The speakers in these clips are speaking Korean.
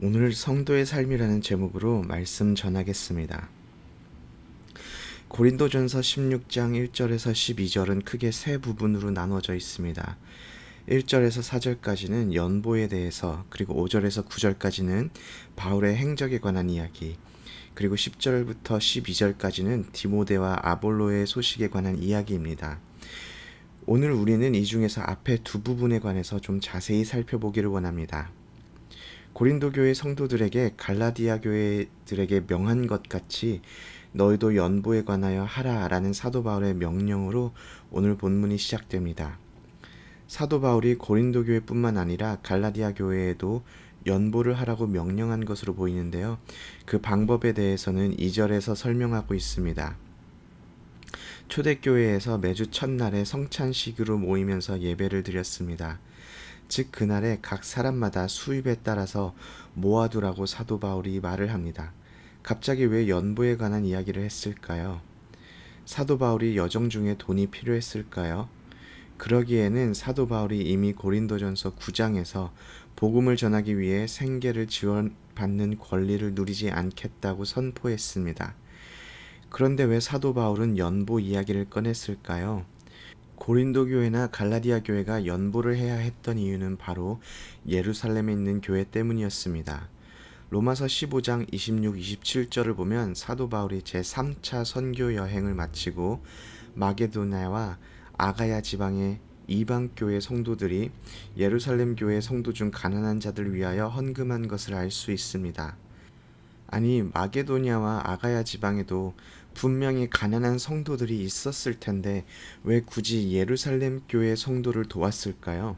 오늘 성도의 삶이라는 제목으로 말씀 전하겠습니다. 고린도전서 16장 1절에서 12절은 크게 세 부분으로 나눠져 있습니다. 1절에서 4절까지는 연보에 대해서, 그리고 5절에서 9절까지는 바울의 행적에 관한 이야기, 그리고 10절부터 12절까지는 디모데와 아볼로의 소식에 관한 이야기입니다. 오늘 우리는 이 중에서 앞에 두 부분에 관해서 좀 자세히 살펴보기를 원합니다. 고린도 교회 성도들에게 갈라디아 교회들에게 명한 것 같이 너희도 연보에 관하여 하라라는 사도 바울의 명령으로 오늘 본문이 시작됩니다. 사도 바울이 고린도 교회뿐만 아니라 갈라디아 교회에도 연보를 하라고 명령한 것으로 보이는데요. 그 방법에 대해서는 2절에서 설명하고 있습니다. 초대교회에서 매주 첫날에 성찬식으로 모이면서 예배를 드렸습니다. 즉 그날에 각 사람마다 수입에 따라서 모아두라고 사도 바울이 말을 합니다. 갑자기 왜 연보에 관한 이야기를 했을까요? 사도 바울이 여정 중에 돈이 필요했을까요? 그러기에는 사도 바울이 이미 고린도전서 9장에서 복음을 전하기 위해 생계를 지원받는 권리를 누리지 않겠다고 선포했습니다. 그런데 왜 사도 바울은 연보 이야기를 꺼냈을까요? 고린도 교회나 갈라디아 교회가 연보를 해야 했던 이유는 바로 예루살렘에 있는 교회 때문이었습니다. 로마서 15장 26, 27절을 보면 사도 바울이 제3차 선교 여행을 마치고 마게도냐와 아가야 지방의 이방 교회 성도들이 예루살렘 교회 성도 중 가난한 자들을 위하여 헌금한 것을 알 수 있습니다. 아니, 마게도냐와 아가야 지방에도 분명히 가난한 성도들이 있었을 텐데 왜 굳이 예루살렘 교회 성도를 도왔을까요?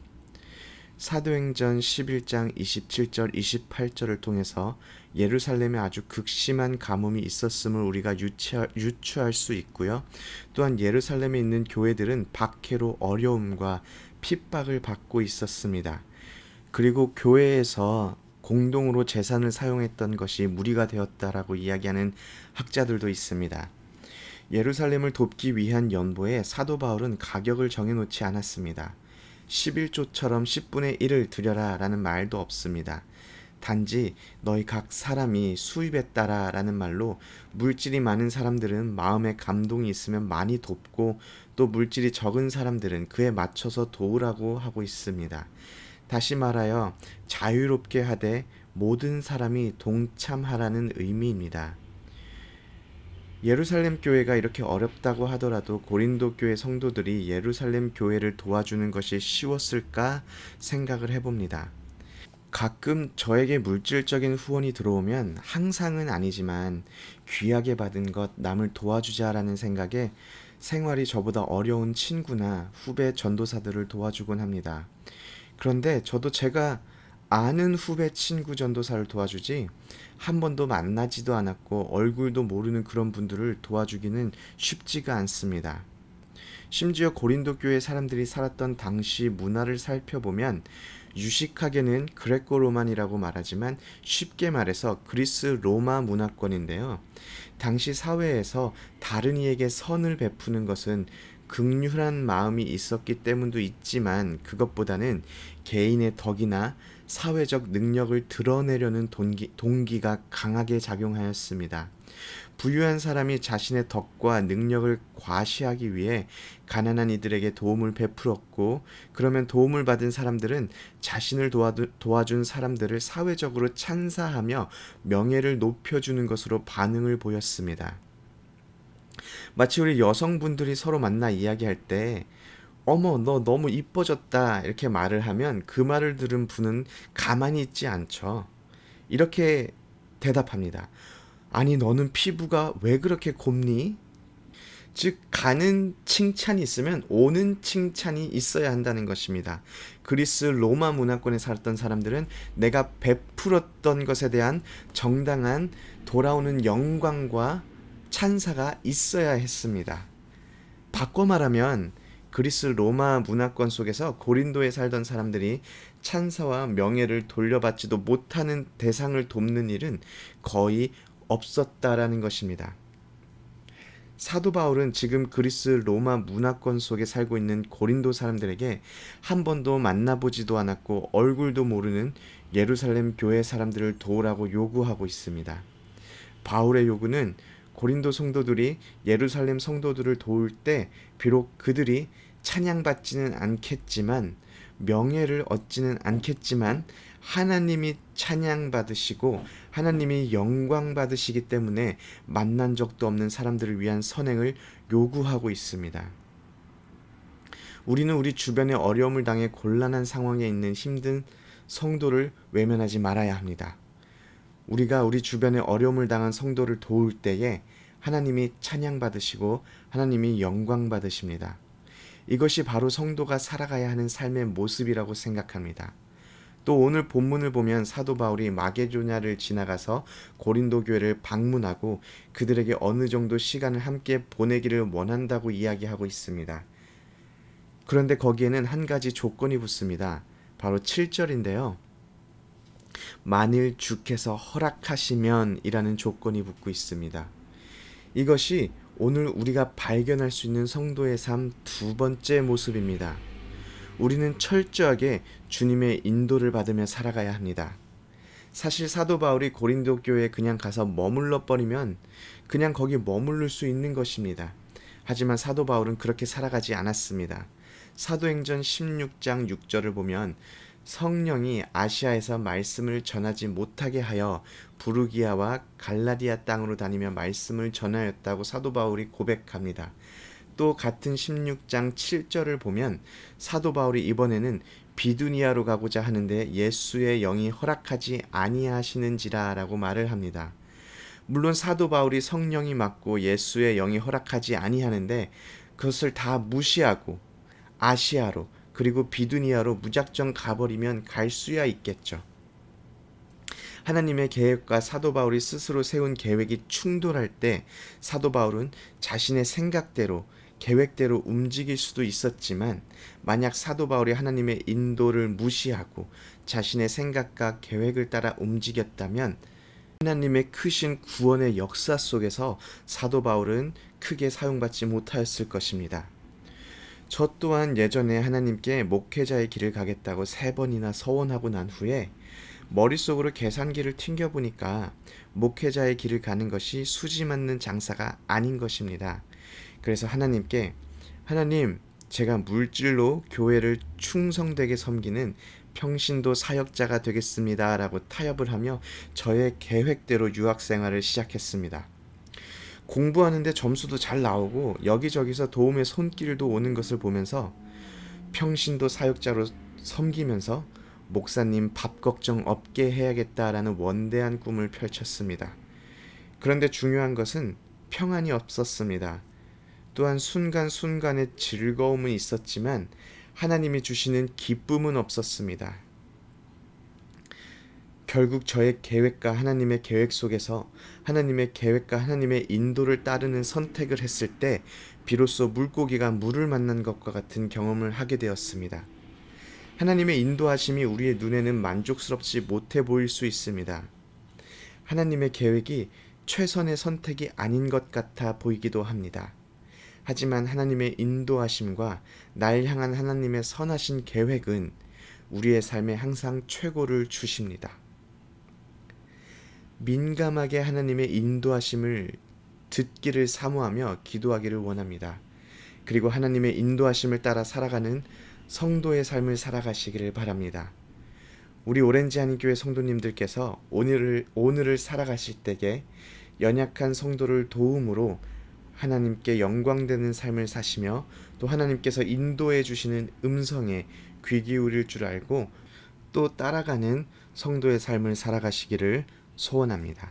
사도행전 11장 27절 28절을 통해서 예루살렘에 아주 극심한 가뭄이 있었음을 우리가 유추할 수 있고요. 또한 예루살렘에 있는 교회들은 박해로 어려움과 핍박을 받고 있었습니다. 그리고 교회에서 공동으로 재산을 사용했던 것이 무리가 되었다라고 이야기하는 학자들도 있습니다. 예루살렘을 돕기 위한 연보에 사도 바울은 가격을 정해놓지 않았습니다. 11조처럼 10분의 1을 드려라 라는 말도 없습니다. 단지 너희 각 사람이 수입에 따라 라는 말로 물질이 많은 사람들은 마음에 감동이 있으면 많이 돕고 또 물질이 적은 사람들은 그에 맞춰서 도우라고 하고 있습니다. 다시 말하여 자유롭게 하되 모든 사람이 동참하라는 의미입니다. 예루살렘 교회가 이렇게 어렵다고 하더라도 고린도 교회 성도들이 예루살렘 교회를 도와주는 것이 쉬웠을까 생각을 해봅니다. 가끔 저에게 물질적인 후원이 들어오면 항상은 아니지만 귀하게 받은 것 남을 도와주자라는 생각에 생활이 저보다 어려운 친구나 후배 전도사들을 도와주곤 합니다. 그런데 저도 제가 아는 후배 친구 전도사를 도와주지 한 번도 만나지도 않았고 얼굴도 모르는 그런 분들을 도와주기는 쉽지가 않습니다. 심지어 고린도 교회 사람들이 살았던 당시 문화를 살펴보면 유식하게는 그레코 로만이라고 말하지만 쉽게 말해서 그리스 로마 문화권인데요. 당시 사회에서 다른 이에게 선을 베푸는 것은 긍휼한 마음이 있었기 때문도 있지만 그것보다는 개인의 덕이나 사회적 능력을 드러내려는 동기가 강하게 작용하였습니다. 부유한 사람이 자신의 덕과 능력을 과시하기 위해 가난한 이들에게 도움을 베풀었고, 그러면 도움을 받은 사람들은 자신을 도와준 사람들을 사회적으로 찬사하며 명예를 높여주는 것으로 반응을 보였습니다. 마치 우리 여성분들이 서로 만나 이야기할 때 어머, 너 너무 이뻐졌다 이렇게 말을 하면 그 말을 들은 분은 가만히 있지 않죠. 이렇게 대답합니다. 아니, 너는 피부가 왜 그렇게 곱니? 즉, 가는 칭찬이 있으면 오는 칭찬이 있어야 한다는 것입니다. 그리스 로마 문화권에 살았던 사람들은 내가 베풀었던 것에 대한 정당한 돌아오는 영광과 찬사가 있어야 했습니다. 바꿔 말하면 그리스 로마 문화권 속에서 고린도에 살던 사람들이 찬사와 명예를 돌려받지도 못하는 대상을 돕는 일은 거의 없었다라는 것입니다. 사도 바울은 지금 그리스 로마 문화권 속에 살고 있는 고린도 사람들에게 한 번도 만나보지도 않았고 얼굴도 모르는 예루살렘 교회 사람들을 도우라고 요구하고 있습니다. 바울의 요구는 고린도 성도들이 예루살렘 성도들을 도울 때 비록 그들이 찬양받지는 않겠지만, 명예를 얻지는 않겠지만 하나님이 찬양받으시고 하나님이 영광받으시기 때문에 만난 적도 없는 사람들을 위한 선행을 요구하고 있습니다. 우리는 우리 주변에 어려움을 당해 곤란한 상황에 있는 힘든 성도를 외면하지 말아야 합니다. 우리가 우리 주변에 어려움을 당한 성도를 도울 때에 하나님이 찬양받으시고 하나님이 영광받으십니다. 이것이 바로 성도가 살아가야 하는 삶의 모습이라고 생각합니다. 또 오늘 본문을 보면 사도 바울이 마게도냐를 지나가서 고린도 교회를 방문하고 그들에게 어느 정도 시간을 함께 보내기를 원한다고 이야기하고 있습니다. 그런데 거기에는 한 가지 조건이 붙습니다. 바로 7절인데요. 만일 주께서 허락하시면 이라는 조건이 붙고 있습니다. 이것이 오늘 우리가 발견할 수 있는 성도의 삶 두 번째 모습입니다. 우리는 철저하게 주님의 인도를 받으며 살아가야 합니다. 사실 사도 바울이 고린도 교회에 그냥 가서 머물러 버리면 그냥 거기 머무를 수 있는 것입니다. 하지만 사도 바울은 그렇게 살아가지 않았습니다. 사도행전 16장 6절을 보면 성령이 아시아에서 말씀을 전하지 못하게 하여 부르기아와 갈라디아 땅으로 다니며 말씀을 전하였다고 사도 바울이 고백합니다. 또 같은 16장 7절을 보면 사도 바울이 이번에는 비두니아로 가고자 하는데 예수의 영이 허락하지 아니하시는지라 라고 말을 합니다. 물론 사도 바울이 성령이 맡고 예수의 영이 허락하지 아니하는데 그것을 다 무시하고 아시아로 그리고 비두니아로 무작정 가버리면 갈 수야 있겠죠. 하나님의 계획과 사도 바울이 스스로 세운 계획이 충돌할 때 사도 바울은 자신의 생각대로 계획대로 움직일 수도 있었지만, 만약 사도 바울이 하나님의 인도를 무시하고 자신의 생각과 계획을 따라 움직였다면 하나님의 크신 구원의 역사 속에서 사도 바울은 크게 사용받지 못하였을 것입니다. 저 또한 예전에 하나님께 목회자의 길을 가겠다고 3번이나 서원하고 난 후에 머릿속으로 계산기를 튕겨보니까 목회자의 길을 가는 것이 수지 맞는 장사가 아닌 것입니다. 그래서 하나님께, 하나님, 제가 물질로 교회를 충성되게 섬기는 평신도 사역자가 되겠습니다 라고 타협을 하며 저의 계획대로 유학생활을 시작했습니다. 공부하는데 점수도 잘 나오고 여기저기서 도움의 손길도 오는 것을 보면서 평신도 사역자로 섬기면서 목사님 밥 걱정 없게 해야겠다라는 원대한 꿈을 펼쳤습니다. 그런데 중요한 것은 평안이 없었습니다. 또한 순간순간의 즐거움은 있었지만 하나님이 주시는 기쁨은 없었습니다. 결국 저의 계획과 하나님의 계획 속에서 하나님의 계획과 하나님의 인도를 따르는 선택을 했을 때 비로소 물고기가 물을 만난 것과 같은 경험을 하게 되었습니다. 하나님의 인도하심이 우리의 눈에는 만족스럽지 못해 보일 수 있습니다. 하나님의 계획이 최선의 선택이 아닌 것 같아 보이기도 합니다. 하지만 하나님의 인도하심과 날 향한 하나님의 선하신 계획은 우리의 삶에 항상 최고를 주십니다. 민감하게 하나님의 인도하심을 듣기를 사모하며 기도하기를 원합니다. 그리고 하나님의 인도하심을 따라 살아가는 성도의 삶을 살아가시기를 바랍니다. 우리 오렌지 한인교회 성도님들께서 오늘을 살아가실 때에 연약한 성도를 도움으로 하나님께 영광되는 삶을 사시며 또 하나님께서 인도해 주시는 음성에 귀 기울일 줄 알고 또 따라가는 성도의 삶을 살아가시기를 소원합니다.